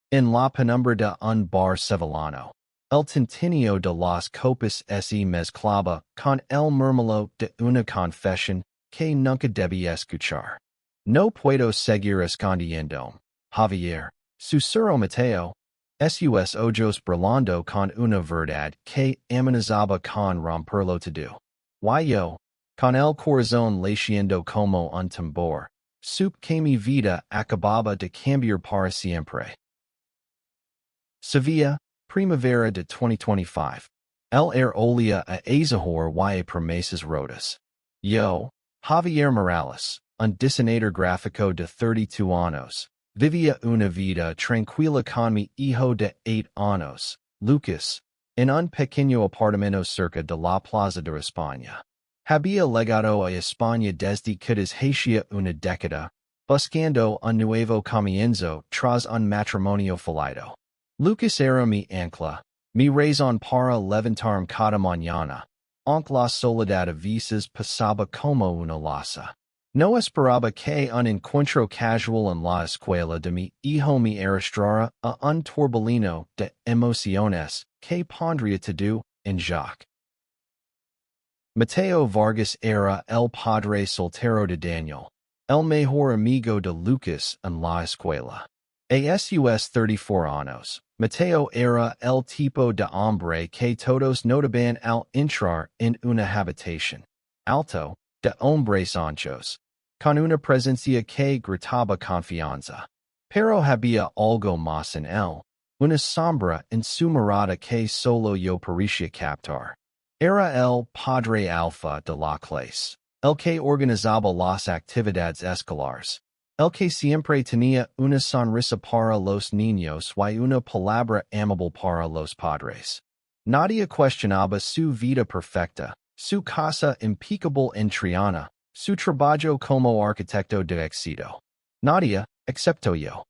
En la penumbra de un bar sevillano. El tintinio de las copas se mezclaba con el murmullo de una confesión que nunca debí escuchar. No puedo seguir escondiendo, Javier, susurró Mateo, sus ojos brillando con una verdad que amenazaba con romperlo todo. Yo, con el corazón latiendo como un tambor, supe que mi vida acababa de cambiar para siempre. Sevilla, primavera de 2025. El olía a azahor y promesas rotas. Yo, Javier Morales, un diseñador gráfico de 32 años, vivía una vida tranquila con mi hijo de 8 años, Lucas, en un pequeño apartamento cerca de la Plaza de España. Había llegado a España desde que hacía una década, buscando un nuevo comienzo tras un matrimonio fallido. Lucas era mi ancla, mi razón para levantarme cada mañana, aunque la soledad a veces pasaba como una losa. No esperaba que un encuentro casual en la escuela de mi hijo me arrastrara a un torbellino de emociones que pondría todo en jaque. Mateo Vargas era el padre soltero de Daniel, el mejor amigo de Lucas en la escuela. A sus 34 años, Mateo era el tipo de hombre que todos notaban al entrar en una habitación. Alto, de hombres anchos, con una presencia que gritaba confianza. Pero había algo más en él, una sombra en su mirada que solo yo parecía captar. Era el padre alfa de la clase, el que organizaba las actividades escolares, el que siempre tenía una sonrisa para los niños y una palabra amable para los padres. Nadie cuestionaba su vida perfecta, su casa impecable en Triana, su trabajo como arquitecto de éxito. Nadie, excepto yo.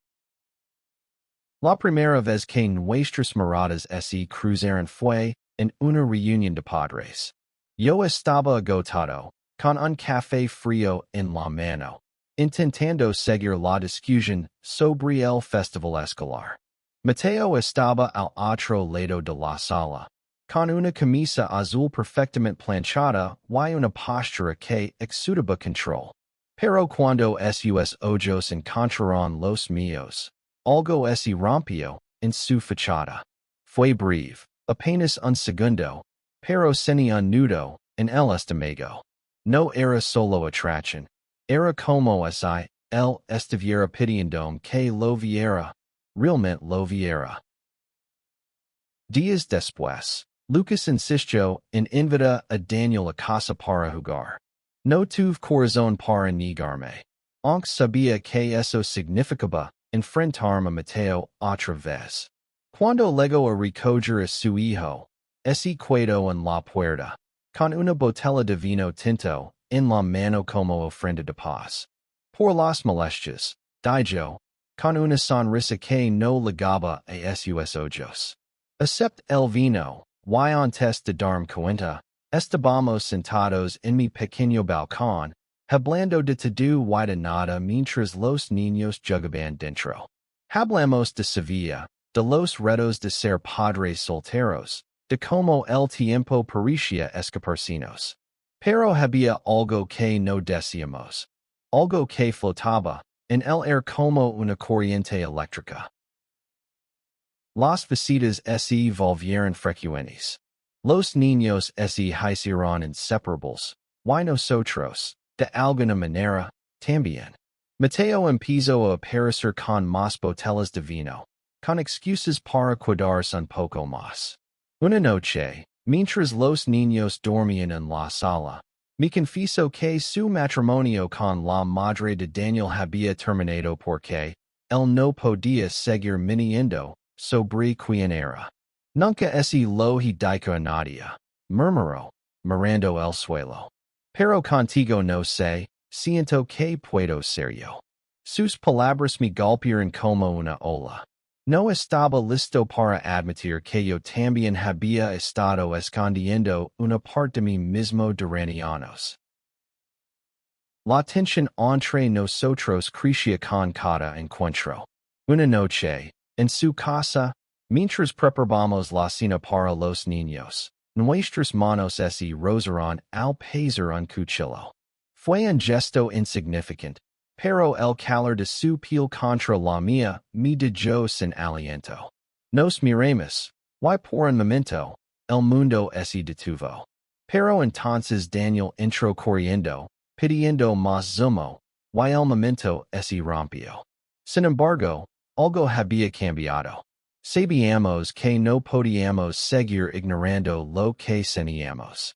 La primera vez que nuestras miradas se cruzaron fue en una reunión de padres. Yo estaba agotado, con un café frío en la mano, intentando seguir la discusión sobre el festival escolar. Mateo estaba al otro lado de la sala, con una camisa azul perfectamente planchada y una postura que exudaba control. Pero cuando sus ojos encontraron los míos, algo se rompió en su fachada. Fue breve, apenas un segundo, pero sin un nudo en el estómago. No era solo atracción, era como si él estuviera pidiendo que lo viera, realmente lo viera. Días después, Lucas insistió en invitar a Daniel a casa para jugar. No tuve corazón para negarme, aunque sabía que eso significaba enfrentarme a Mateo otra vez. Cuando llegó a recoger a su hijo, se quedó en la puerta, con una botella de vino tinto en la mano como ofrenda de paz. Por las molestias, dijo, con una sonrisa que no ligaba a sus ojos. Except el vino, y antes de darme cuenta, estábamos sentados en mi pequeño balcón, hablando de todo y de nada mientras los niños jugaban dentro. Hablamos de Sevilla, de los retos de ser padres solteros, de cómo el tiempo parecía escaparnos. Pero había algo que no decíamos, algo que flotaba en el aire como una corriente eléctrica. Las visitas se volvieron frecuentes. Los niños se hicieron inseparables, y nosotros, de alguna manera, también. Mateo empezó a aparecer con más botellas de vino, con excusas para quedarse un poco más. Una noche, mientras los niños dormían en la sala, me confesó que su matrimonio con la madre de Daniel había terminado porque él no podía seguir mintiendo sobre quién era. Nunca lo he dicho a nadie, murmuró, mirando el suelo. Pero contigo no sé, siento que puedo ser yo. Sus palabras me golpearon como una ola. No estaba listo para admitir que yo también había estado escondiendo una parte de mí mismo durante años. La tensión entre nosotros crecía con cada encuentro. Una noche, En su casa, mientras preparamos la cena para los niños, nuestras manos se rozaron al pasar un cuchillo. Fue un gesto insignificante, pero el calor de su piel contra la mía me dejó sin aliento. Nos miramos, y por un momento, el mundo se detuvo. Pero entonces Daniel entró corriendo, pidiendo más zumo, y el momento se rompió. Sin embargo, algo había cambiado. Sabíamos que no podíamos seguir ignorando lo que teníamos.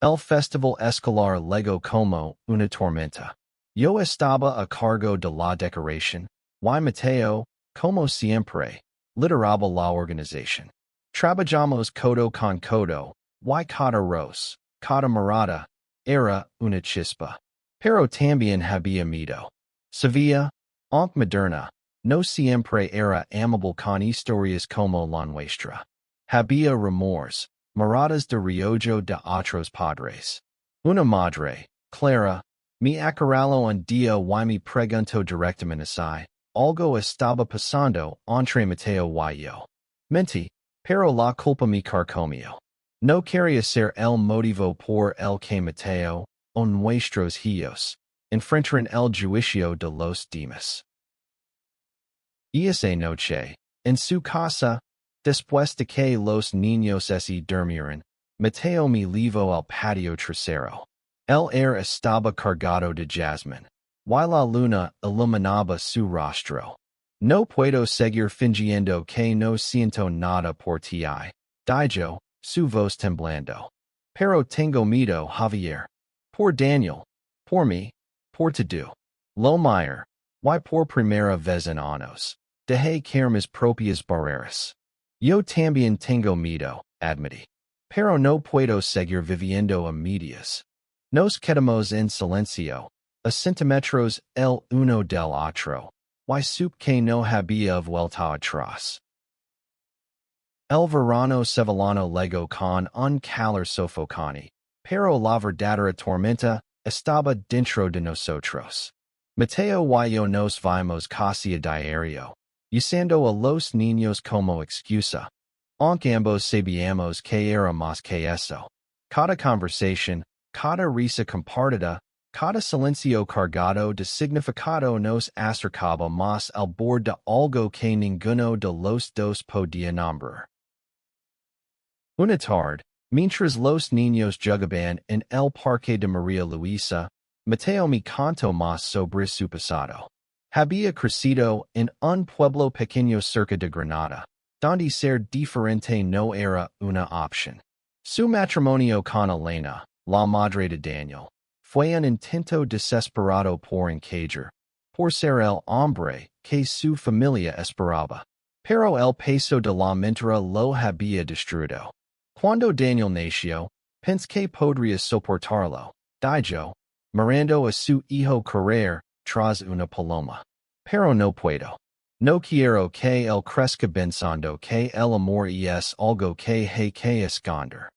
El festival escolar legó como una tormenta. Yo estaba a cargo de la decoración, y Mateo, como siempre, lideraba la organización. Trabajamos codo con codo, y cada ros, cada mirada, era una chispa. Pero también había miedo. Sevilla, aunque moderna, no siempre era amable con historias como la nuestra. Había rumores, miradas de reojo de otros padres. Una madre, Clara, me acorraló un día y me preguntó directamente si algo estaba pasando entre Mateo y yo. Mentí, pero la culpa me carcomió. No quería ser el motivo por el que Mateo, o nuestros hijos, enfrentaran el juicio de los demás. Esa noche, en su casa, después de que los niños se durmieran, Mateo me llevó al patio trasero. El aire estaba cargado de jazmín, y la luna iluminaba su rostro. No puedo seguir fingiendo que no siento nada por ti, dijo, su voz temblando. Pero tengo miedo, Javier. Por Daniel, por mí, por todo. Lo mayor, y por primera vez en años. Dejé caer mis propias barreras. Yo también tengo miedo, admití. Pero no puedo seguir viviendo a medias. Nos quedamos en silencio, a centímetros el uno del otro, y supe que no había vuelta atrás. El verano sevillano llegó con un calor sofocante, pero la verdadera tormenta estaba dentro de nosotros. Mateo y yo nos vimos casi a diario, usando a los niños como excusa, aunque ambos sabíamos que era más que eso. Cada conversación, cada risa compartida, cada silencio cargado de significado nos acercaba más al borde de algo que ninguno de los dos podía nombrar. Una tarde, mientras los niños jugaban en el parque de María Luisa, Mateo me contó más sobre su pasado. Había crecido en un pueblo pequeño cerca de Granada, donde ser diferente no era una opción. Su matrimonio con Elena, la madre de Daniel, fue un intento desesperado por encajar, por ser el hombre que su familia esperaba. Pero el peso de la mentira lo había destruido. Cuando Daniel nació, pensé que podría soportarlo, dijo, mirando a su hijo correr tras una paloma. Pero no puedo. No quiero que él crezca pensando que el amor es algo que hay que esconder.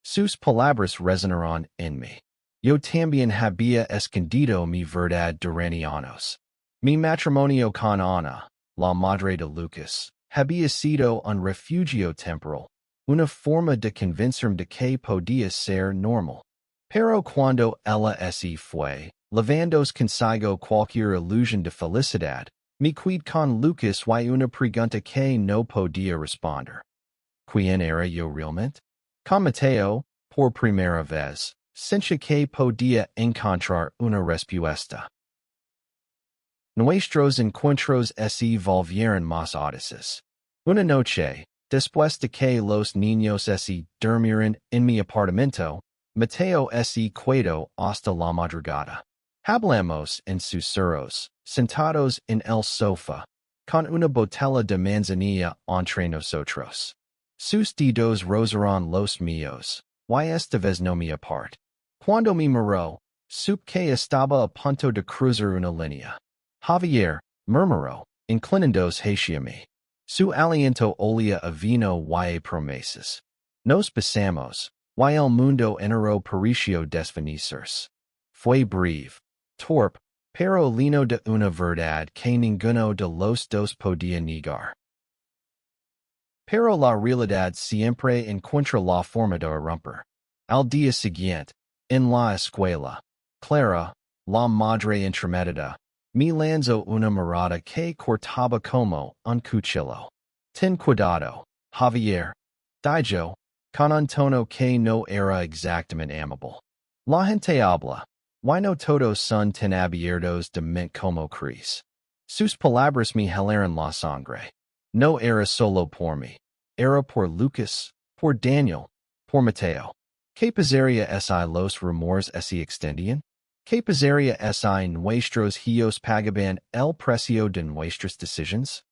Sus palabras resonaron en mí. Yo también había escondido mi verdad durante años. Mi matrimonio con Ana, la madre de Lucas, había sido un refugio temporal, una forma de convencerme de que podía ser normal. Pero cuando ella se fue, levandos consigo cualquier ilusión de felicidad, me quedé con Lucas y una pregunta que no podía responder. ¿Quién era yo realmente? Con Mateo, por primera vez, sentí que podía encontrar una respuesta. Nuestros encuentros se volvieron más audaces. Una noche, después de que los niños se durmieran en mi apartamento, Mateo se quedó hasta la madrugada. Hablamos en susurros, sentados en el sofá, con una botella de manzanilla entre nosotros. Sus dedos rozaron los míos, y esta vez no me apart. Cuando me miró, supe que estaba a punto de cruzar una línea. Javier, murmuró, inclinándose hacia mí. Su aliento olía a vino y a promesas. Nos besamos, y el mundo entero pareció desvanecerse. Fue breve, torpe, pero lino de una verdad que ninguno de los dos podía negar. Pero la realidad siempre encuentra la forma de irrumpir. Al día siguiente, en la escuela, Clara, la madre intromedida, me lanzó una mirada que cortaba como un cuchillo. Ten cuidado, Javier, dijo, con un tono que no era exactamente amable. La gente habla. Why no todos son tan abiertos de mente como crees? Sus palabras me helaron la sangre. No era solo por mí. Era por Lucas, por Daniel, por Mateo. ¿Qué pasaría si los rumores se extendían? ¿Qué pasaría si nuestros hijos pagaban el precio de nuestras decisiones?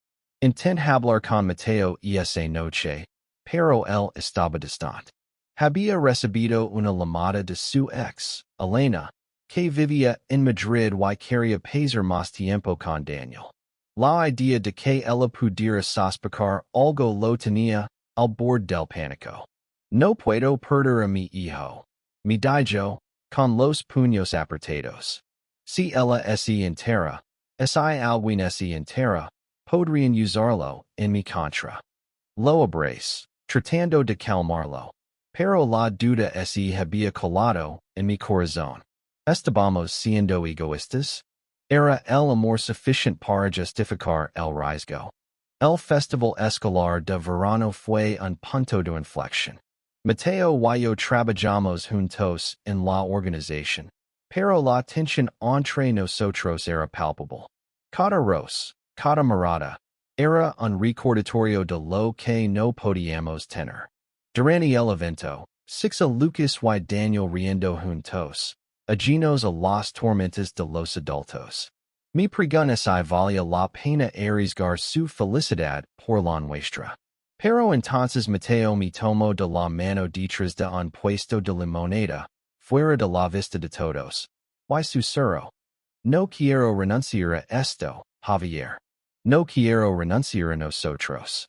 Intent hablar con Mateo esa noche, pero él estaba distante. Había recibido una llamada de su ex, Elena, que vivía en Madrid y quería pasar más tiempo con Daniel. La idea de que ella pudiera sospechar algo lo tenía al borde del pánico. No puedo perder a mi hijo, me dijo, con los puños apretados. Si ella se entera, si alguien se entera, podrían usarlo en mi contra. Lo abrace, tratando de calmarlo. Pero la duda se había colado en mi corazón. ¿Estábamos siendo egoístas? ¿Era el amor suficiente para justificar el riesgo? El festival escolar de verano fue un punto de inflexión. Mateo y yo trabajamos juntos en la organización, pero la tensión entre nosotros era palpable. Cada roce, cada mirada, era un recordatorio de lo que no podíamos tener. Durante el evento, six a Lucas y Daniel riendo juntos, ajenos a las tormentas de los adultos. Mi pregunta si valía la pena arriesgar su felicidad por la nuestra. Pero entonces Mateo me tomó de la mano detrás de un puesto de limonada, fuera de la vista de todos. Y susurró. No quiero renunciar a esto, Javier. No quiero renunciar a nosotros.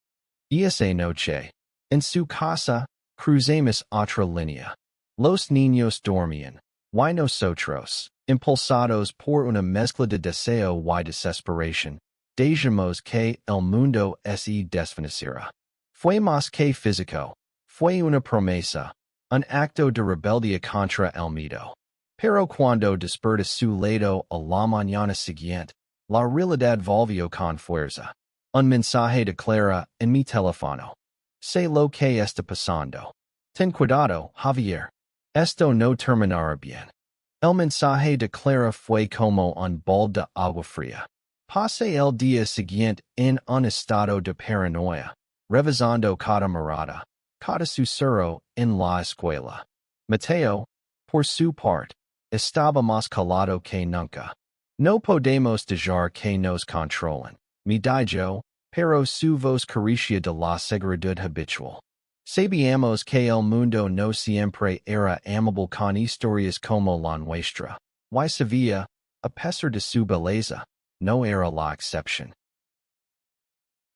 Y esa noche, en su casa, cruzamos otra línea. Los niños dormían, y nosotros, impulsados por una mezcla de deseo y desesperación, dejamos que el mundo se desvaneciera. Fue más que físico, fue una promesa, un acto de rebeldía contra el miedo. Pero cuando desperté su lado a la mañana siguiente, la realidad volvió con fuerza. Un mensaje de Clara en mi teléfono. Sé lo que está pasando. Ten cuidado, Javier. Esto no terminará bien. El mensaje de Clara fue como un bol de agua fría. Pasé el día siguiente en un estado de paranoia, revisando cada mirada, cada susurro en la escuela. Mateo, por su parte, estaba más calado que nunca. No podemos dejar que nos controlen, me dijo, pero su voz carecía de la seguridad habitual. Sabíamos que el mundo no siempre era amable con historias como la nuestra, y Sevilla, a pesar de su belleza, no era la excepción.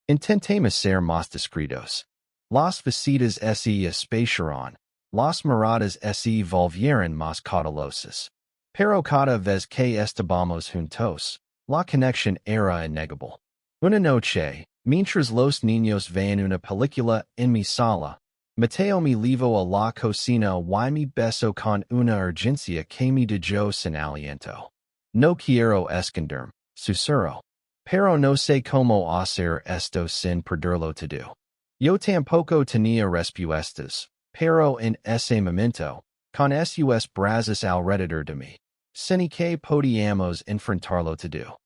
Intentemos ser más discretos. Las visitas se espaciaron, las miradas se volvieron más cautelosas. Pero cada vez que estábamos juntos, la conexión era innegable. Una noche, mientras los niños veían una película en mi sala, Mateo me llevó a la cocina y me besó con una urgencia que me dejó sin aliento. No quiero esconderme, susurró. Pero no sé cómo hacer esto sin perderlo todo. Yo tampoco tenía respuestas, pero en ese momento, con sus brazos alrededor de mí, sin que podíamos enfrentarlo todo.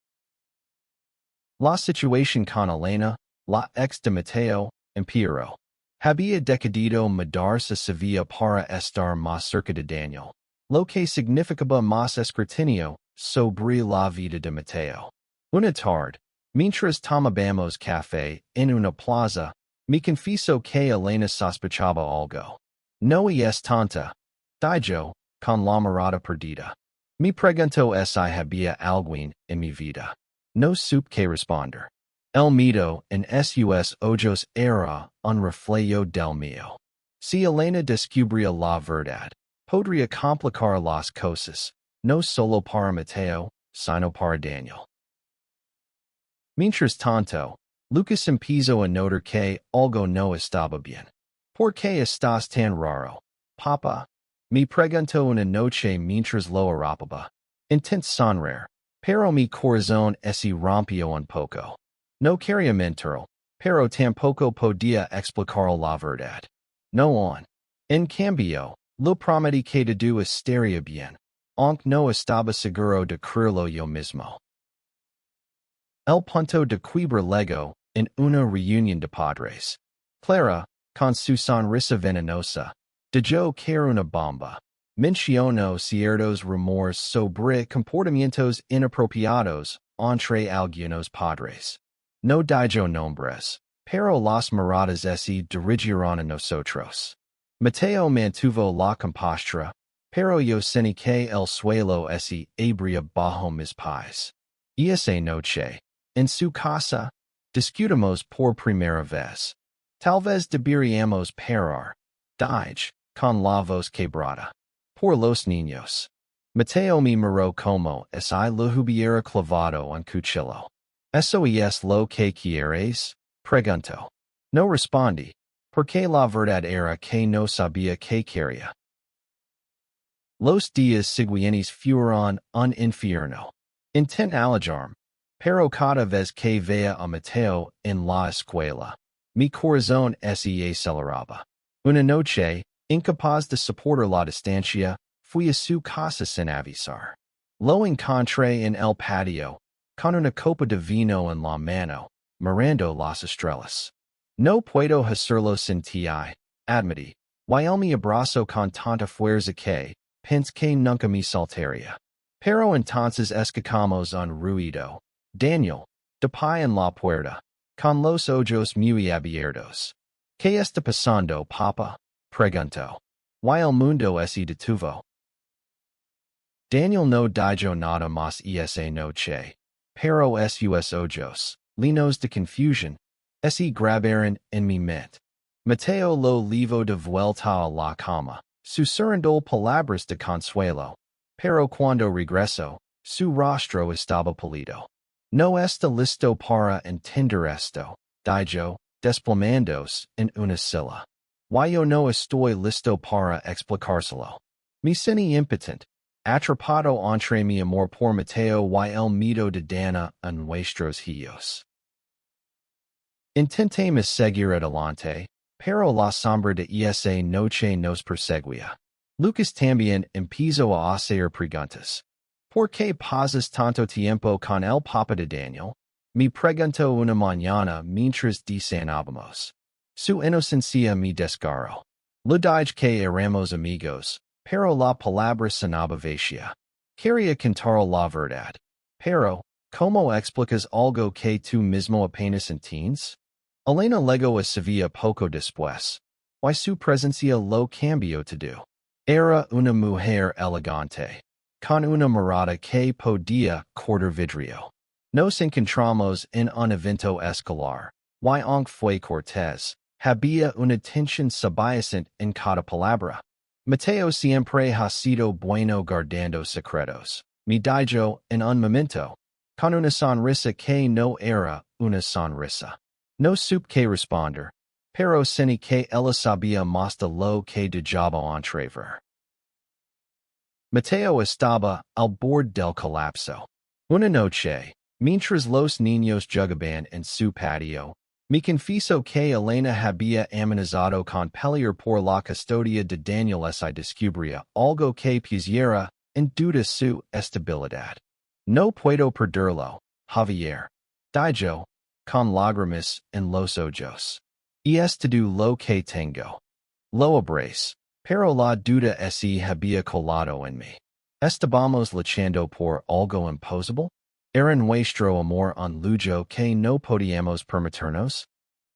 La situación con Elena, la ex de Mateo, empeoró. Había decidido mudarse a Sevilla para estar más cerca de Daniel, lo que significaba más escrutinio sobre la vida de Mateo. Una tarde, mientras tomábamos café en una plaza, me confesó que Elena sospechaba algo. No es tonta, dijo, con la mirada perdida. Me preguntó si había alguien en mi vida. No supe qué responder. El miedo en sus ojos era un reflejo del mío. Si Elena descubría la verdad, podría complicar las cosas, no solo para Mateo, sino para Daniel. Mientras tanto, Lucas empezó a notar que algo no estaba bien. ¿Por qué estás tan raro, papa? Me preguntó una noche mientras lo arropaba. Intenté sonreír, pero mi corazón se rompió un poco. No quería mentirlo, pero tampoco podía explicar la verdad. No. En cambio, lo prometí que todo estaría bien, aunque no estaba seguro de creerlo yo mismo. El punto de quiebre llegó en una reunión de padres. Clara, con su sonrisa venenosa, dijo que era una bomba. Mencionó ciertos rumores sobre comportamientos inapropiados entre algunos padres. No dijo nombres, pero las miradas se dirigieron a nosotros. Mateo mantuvo la compostura, pero yo sentí que el suelo se abría bajo mis pies. Esa noche, en su casa, discutimos por primera vez. Tal vez deberíamos parar. Dije, con la voz quebrada. Por los niños. Mateo me miró como si lo hubiera clavado un cuchillo. ¿Eso es lo que quieres? Preguntó. No respondí, porque la verdad era que no sabía qué quería. Los días siguientes fueron un infierno. Intenté alejarme, pero cada vez que veía a Mateo en la escuela, mi corazón se aceleraba. Una noche, incapaz de soportar la distancia, fui a su casa sin avisar. Lo encontré en el patio, con una copa de vino en la mano, mirando las estrellas. No puedo hacerlo sin ti, admití, while me abrazo con tanta fuerza que pensé que nunca me soltaría. Pero entonces escuchamos un ruido. Daniel, de pie en la puerta, con los ojos muy abiertos. ¿Qué está pasando, papa? Preguntó. While el mundo se detuvo. Daniel no dijo nada más esa noche, pero sus ojos, llenos de confusión, se grabaron en mi mente. Mateo lo llevó de vuelta a la cama, susurrando palabras de consuelo, pero cuando regresó, su rostro estaba pálido. No está listo para entender esto, dijo, desplomándose en una silla. Yo no estoy listo para explicárselo. Me sentí impotente, atrapado entre mi amor por Mateo y el miedo de Dana a nuestros hijos. Intentamos seguir adelante, pero la sombra de esa noche nos perseguía. Lucas también empezó a hacer preguntas. ¿Por qué pasas tanto tiempo con el papa de Daniel? Me preguntó una mañana mientras cenábamos. Su inocencia me desgarró. Le dije que éramos amigos, pero la palabra sonaba vacía. Quería contar la verdad. Pero, ¿cómo explicas algo que tú mismo apenas entiendes? Elena llegó a Sevilla poco después. Y su presencia lo cambió todo. Era una mujer elegante, con una mirada que podía cortar vidrio. Nos encontramos en un evento escolar, y aunque fue cortés, había una tensión subyacente en cada palabra. Mateo siempre ha sido bueno guardando secretos, me dijo en un momento, con una sonrisa que no era una sonrisa. No supe qué responder, pero sentí que ella sabía más de lo que dejaba entrever. Mateo estaba al borde del colapso. Una noche, mientras los niños jugaban en su patio, me confieso que Elena había amenazado con pelear por la custodia de Daniel si descubría algo que pusiera en duda su estabilidad. No puedo perderlo, Javier, dijo, con lágrimas en los ojos. Y es todo lo que tengo. Lo abrace, pero la duda se había colado en mí. ¿Estábamos luchando por algo imposible? ¿Era nuestro amor un lujo que no podíamos permitirnos?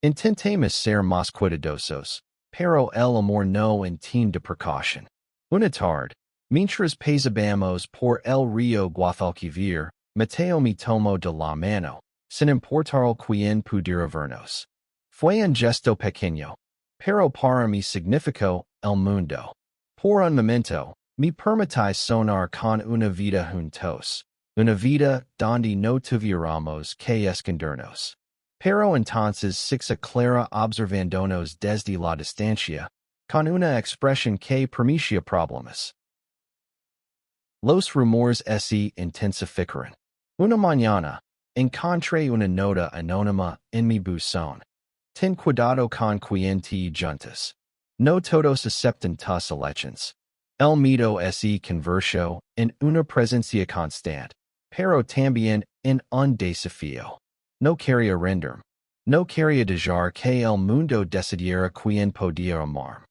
Intentamos ser más cuidadosos, pero el amor no entiende precaución. Una tarde, mientras pasábamos por el río Guadalquivir, Mateo me tomó de la mano, sin importar quién pudiera vernos. Fue un gesto pequeño, pero para mí significó el mundo. Por un momento, me permití soñar con una vida juntos. una vida donde no tuviéramos que escondernos. Pero entonces se aclara observándonos desde la distancia, con una expresión que permitía problemas. Los rumores se intensificaron. Una mañana, encontré una nota anónima en mi buzón. Ten cuidado con quien te juntas. No todos aceptan tus elections. El mito se convirtió en una presencia constante, pero también en un desafío. No quería rendirme. No quería dejar que el mundo decidiera quien podía amar.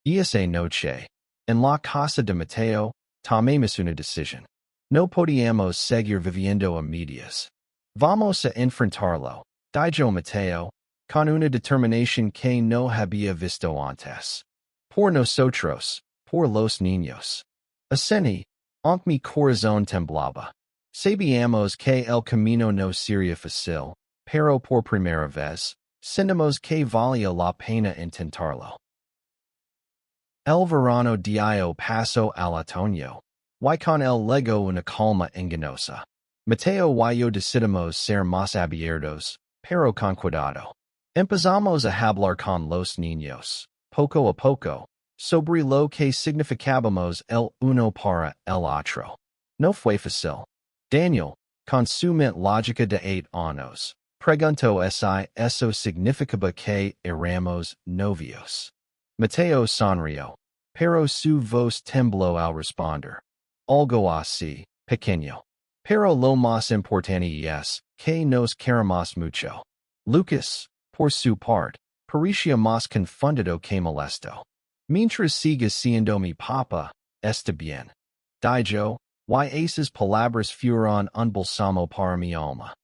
Esa noche, en la casa de Mateo, tomamos una decisión. No podíamos seguir viviendo a medias. Vamos a enfrentarlo, dijo Mateo, con una determinación que no había visto antes. Por nosotros, por los niños. Así, aunque mi corazón temblaba. Sabíamos que el camino no sería fácil, pero por primera vez, sentimos que valía la pena intentarlo. El verano dio paso al otoño, y con el llegó una calma engañosa. Mateo y yo decidimos ser más abiertos, pero con cuidado. Empezamos a hablar con los niños, poco a poco, sobre lo que significábamos el uno para el otro. No fue fácil. Daniel, con su mente lógica de 8 años, preguntó si eso significaba que éramos novios. Mateo sonrió, pero su voz tembló al responder. Algo así, pequeño. Pero lo más importante es que nos queremos mucho. Lucas, por su parte, parecía más confundido que molesto. Mientras siga siendo mi papá, está bien. Dijo, y esas palabras fueron un bálsamo para mi alma.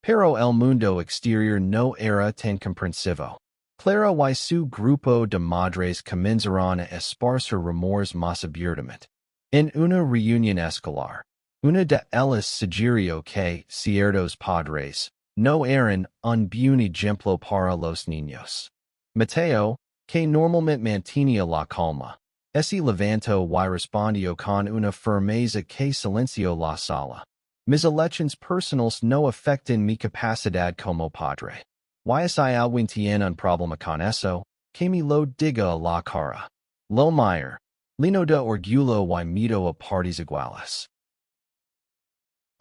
Pero el mundo exterior no era tan comprensivo. Clara y su grupo de madres comenzaron a esparcir rumores más abiertamente. En una reunión escolar, una de ellas sugirió que ciertos padres no eran un buen ejemplo para los niños. Mateo, que normalmente mantenía la calma, se levantó y respondió con una firmeza que silenció la sala. Mis elecciones personales no afectan mi capacidad como padre. Y si alguien tiene un problema con eso, que me lo diga a la cara. Lo mayor, lleno de orgullo y miedo a partes iguales.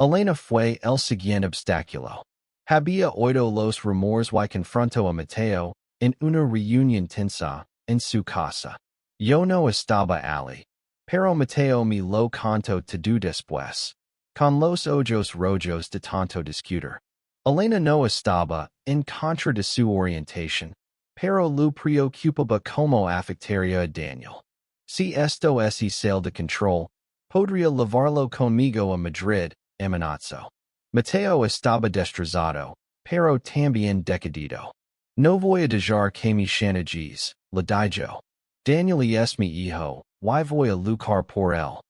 Elena fue el siguiente obstáculo. Había oído los rumores y confrontó a Mateo en una reunión tensa en su casa. Yo no estaba allí, pero Mateo me lo contó todo después, con los ojos rojos de tanto discutir. Elena no estaba en contra de su orientación, pero lo preocupaba como afectaría a Daniel. Si esto se sale de control, podría llevarlo conmigo a Madrid, amenazó. Mateo estaba destrozado, pero también decidido. No voy a dejar que me chantajees, le dijo. Daniel es mi hijo, y voy a luchar por él.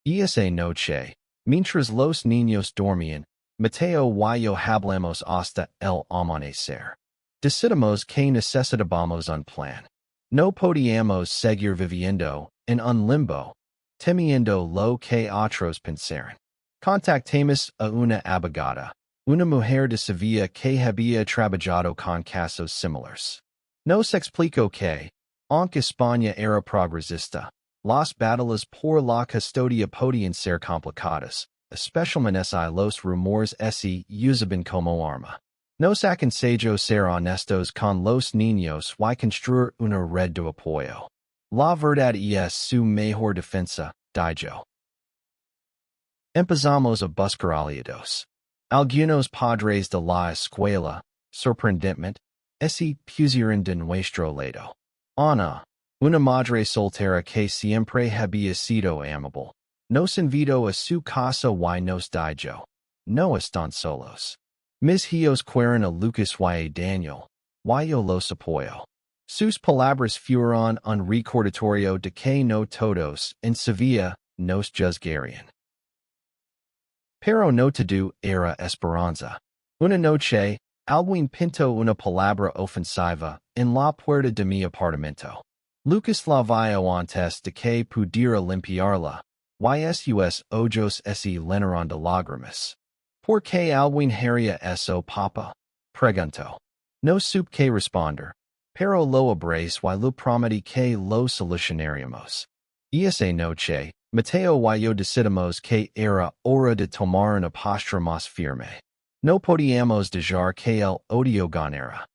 Esa noche, mientras los niños dormían, Mateo y yo hablamos hasta el amanecer. Decidimos que necesitábamos un plan. No podíamos seguir viviendo en un limbo, temiendo lo que otros pensaran. Contactamos a una abogada, una mujer de Sevilla que había trabajado con casos similares. Nos explicó que, aunque España era progresista, las batallas por la custodia podían ser complicadas, especialmente si los rumores se usaban como arma. Nos aconsejó ser honestos con los niños y construir una red de apoyo. La verdad es su mejor defensa, dijo. Empezamos a buscar aliados. Algunos padres de la escuela, sorprendentemente, se pusieron de nuestro lado. Ana, una madre soltera que siempre había sido amable, nos invitó a su casa y nos dijo, no están solos. Mis hijos quieren a Lucas y a Daniel, y yo los apoyo. Sus palabras fueron un recordatorio de que no todos en Sevilla nos juzgarían. Pero no todo era esperanza. Una noche, alguien pintó una palabra ofensiva en la puerta de mi apartamento. Lucas la vio antes de que pudiera limpiarla, ysus ojos se lenaron de lágrimas. Por que alguien haría eso papa? Pregunto. No supe que responder. Pero lo abrace y lo prometí que lo solucionaríamos. Esa noche, Mateo y yo decidimos que era hora de tomar una postura más firme. No podíamos dejar que el odio ganara.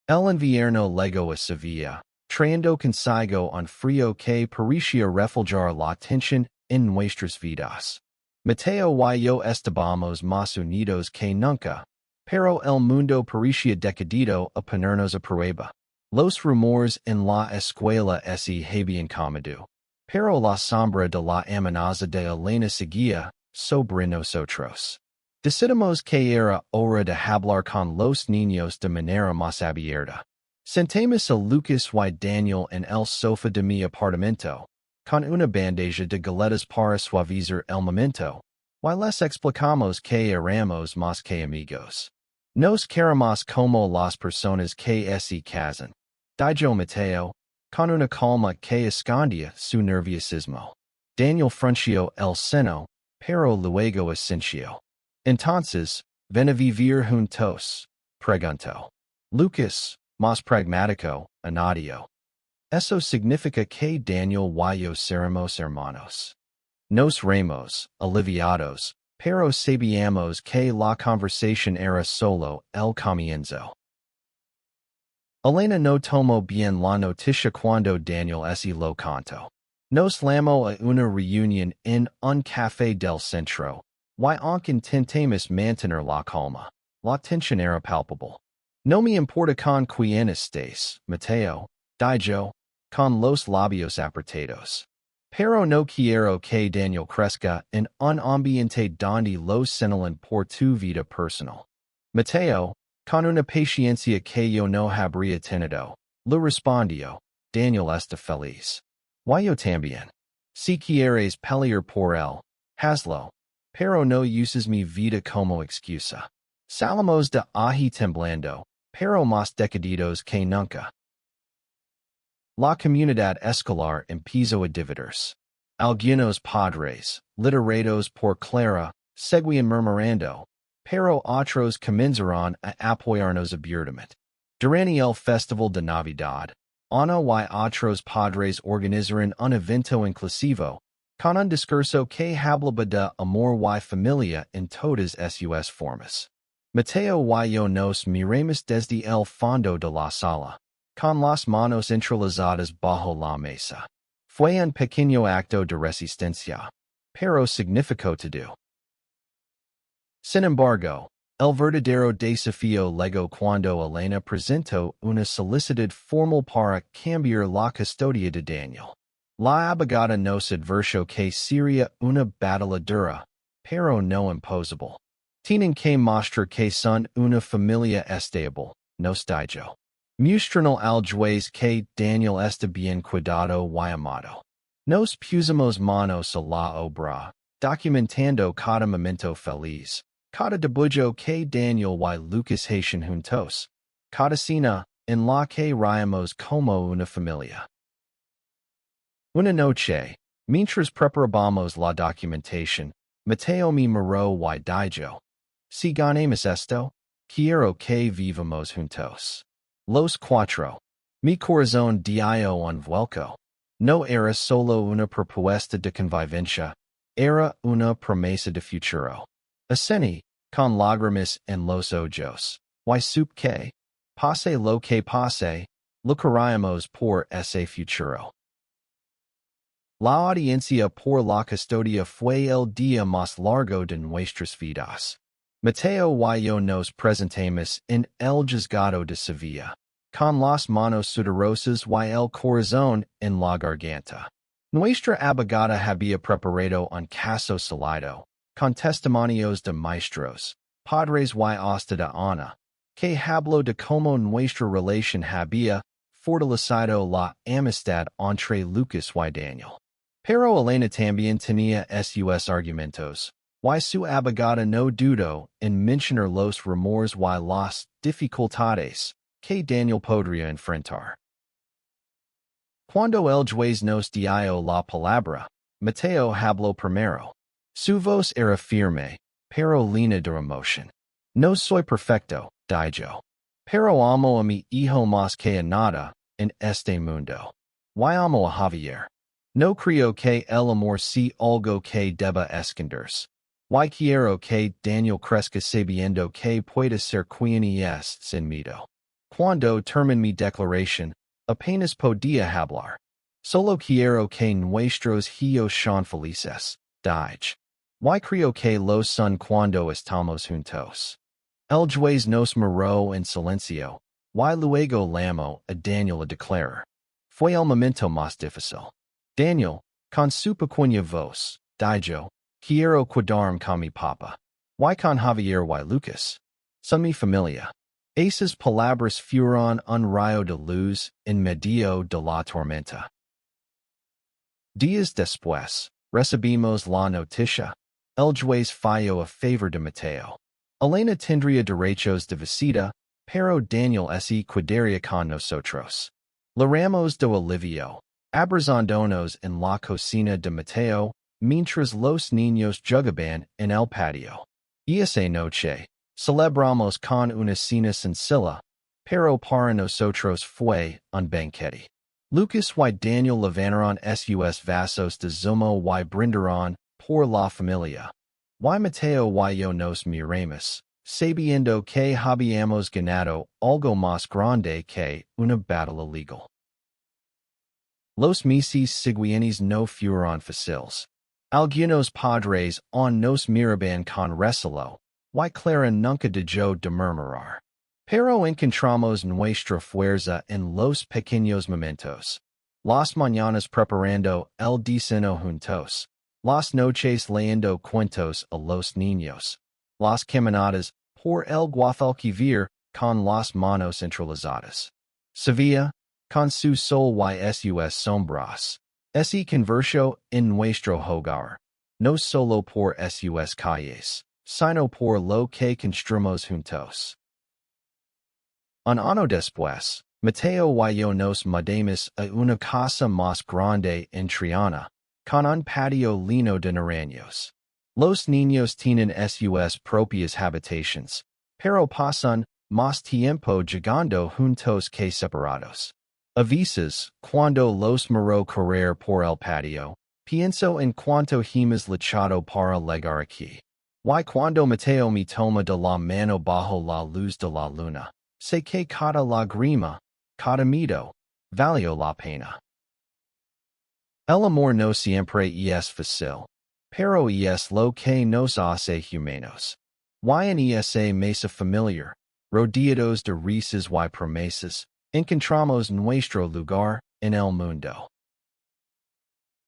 El invierno llegó a Sevilla, trayendo consigo un frío que parecía reflejar la tensión en nuestras vidas. Mateo y yo estábamos más unidos que nunca, pero el mundo parecía decidido a ponernos a prueba. Los rumores en la escuela se habían comedido, pero la sombra de la amenaza de Elena seguía sobre nosotros. Decidimos que era hora de hablar con los niños de manera más abierta. Sentamos a Lucas y Daniel en el sofá de mi apartamento, con una bandeja de galletas para suavizar el momento, y les explicamos que éramos más que amigos. Nos queremos como las personas que se casan. Dijo Mateo, con una calma que escondía su nerviosismo. Daniel frunció el seno, pero luego asintió. Entonces, ven a vivir juntos, preguntó. Lucas, más pragmático, añadió. Eso significa que Daniel y yo seremos hermanos. Nos reímos, aliviados, pero sabíamos que la conversación era solo el comienzo. Elena no tomó bien la noticia cuando Daniel se lo contó. Nos llamó a una reunión en un café del centro, y aunque intentamos mantener la calma, la tensión era palpable. No me importa con quién estés, Mateo, dijo, con los labios apretados. Pero no quiero que Daniel crezca en un ambiente donde los señalan por tu vida personal. Mateo, con una paciencia que yo no habría tenido, le respondió. Daniel está feliz. Y yo también. Si quieres pelear por él, hazlo. Pero no uses mi vida como excusa. Salimos de allí temblando, pero más decididos que nunca. La comunidad escolar empezó a dividirse. Algunos padres, liderados por Clara, seguían murmurando, pero otros comenzaron a apoyarnos abiertamente. Durante el festival de Navidad, Ana y otros padres organizaron un evento inclusivo, con un discurso que hablaba de amor y familia en todas sus formas. Mateo y yo nos miramos desde el fondo de la sala, con las manos entrelazadas bajo la mesa. Fue un pequeño acto de resistencia, pero significó todo. Sin embargo, el verdadero desafío llegó cuando Elena presentó una solicitud formal para cambiar la custodia de Daniel. La abogada nos advirtió que sería una batalla dura, pero no imposible. Tienen que mostrar que son una familia estable, nos dijo. Mostrando al juez que Daniel está bien cuidado y amado. Nos pusimos manos a la obra, documentando cada momento feliz, cada debullo que Daniel y Lucas hacían juntos, cada cena en la que reímos como una familia. Una noche, mientras preparábamos la documentación, Mateo me miró y dijo, si ganamos esto, quiero que vivamos juntos. Los cuatro. Mi corazón dio un vuelco. No era solo una propuesta de convivencia, era una promesa de futuro. Ascendí, con lágrimas en los ojos, y supe que, pase lo que pase, lucharíamos por ese futuro. La audiencia por la custodia fue el día más largo de nuestras vidas. Mateo y yo nos presentamos en el juzgado de Sevilla, con las manos sudorosas y el corazón en la garganta. Nuestra abogada había preparado un caso sólido, con testimonios de maestros, padres y hasta de Ana, que habló de cómo nuestra relación había fortalecido la amistad entre Lucas y Daniel. Pero Elena también tenía sus argumentos, y su abogada no dudó en mencionar los rumores y las dificultades que Daniel podría enfrentar. Cuando el juez nos dio la palabra, Mateo hablo primero. Su voz era firme, pero línea de emoción. No soy perfecto, dijo. Pero amo a mi hijo más que a nada en este mundo. Y amo a Javier. No creo que el amor sea algo que deba esconderse. Y quiero que Daniel crezca sabiendo que puede ser quien es sin miedo. Cuando termine mi declaración, apenas podía hablar. Solo quiero que nuestros hijos sean felices, dije. Y creo que lo son cuando estamos juntos. El juez nos miró en silencio, y luego llamó a Daniel a declarar. Fue el momento más difícil. Daniel, con su pequeña voz, dijo, quiero quedarme con mi papa. Y con Javier y Lucas. Son mi familia. Esas palabras fueron un rayo de luz en medio de la tormenta. Días después, recibimos la noticia. El juez falló a favor de Mateo. Elena tendría derechos de visita, pero Daniel se quedaría con nosotros. Logramos de alivio, abrazándonos en la cocina de Mateo, mientras los niños jugaban en el patio. Y esa noche, celebramos con una cena sencilla, pero para nosotros fue un banquete. Lucas y Daniel levantaron sus vasos de zumo y brindaron por la familia. Y Mateo y yo nos miramos, sabiendo que habíamos ganado algo más grande que una batalla legal. Los meses siguientes no fueron fáciles. Algunos padres aún nos miraban con recelo, y Clara nunca dejó de murmurar. Pero encontramos nuestra fuerza en los pequeños momentos. Las mañanas preparando el desayuno juntos. Las noches leyendo cuentos a los niños. Las caminadas por el Guadalquivir con las manos entrelazadas. Sevilla, con su sol y sus sombras. Se convirtió en nuestro hogar. No solo por sus calles, sino por lo que construimos juntos. Un año después, Mateo y yo nos mudamos a una casa más grande en Triana, con un patio lleno de naranjos. Los niños tienen sus propias habitaciones, pero pasan más tiempo jugando juntos que separados. A veces, cuando los miro correr por el patio, pienso en cuánto hemos luchado para llegar aquí. Y cuando Mateo me toma de la mano bajo la luz de la luna, sé que cada lágrima, cada miedo, valió la pena. El amor no siempre es fácil, pero es lo que nos hace humanos. Y en esa mesa familiar, rodeados de risas y promesas, encontramos nuestro lugar en el mundo.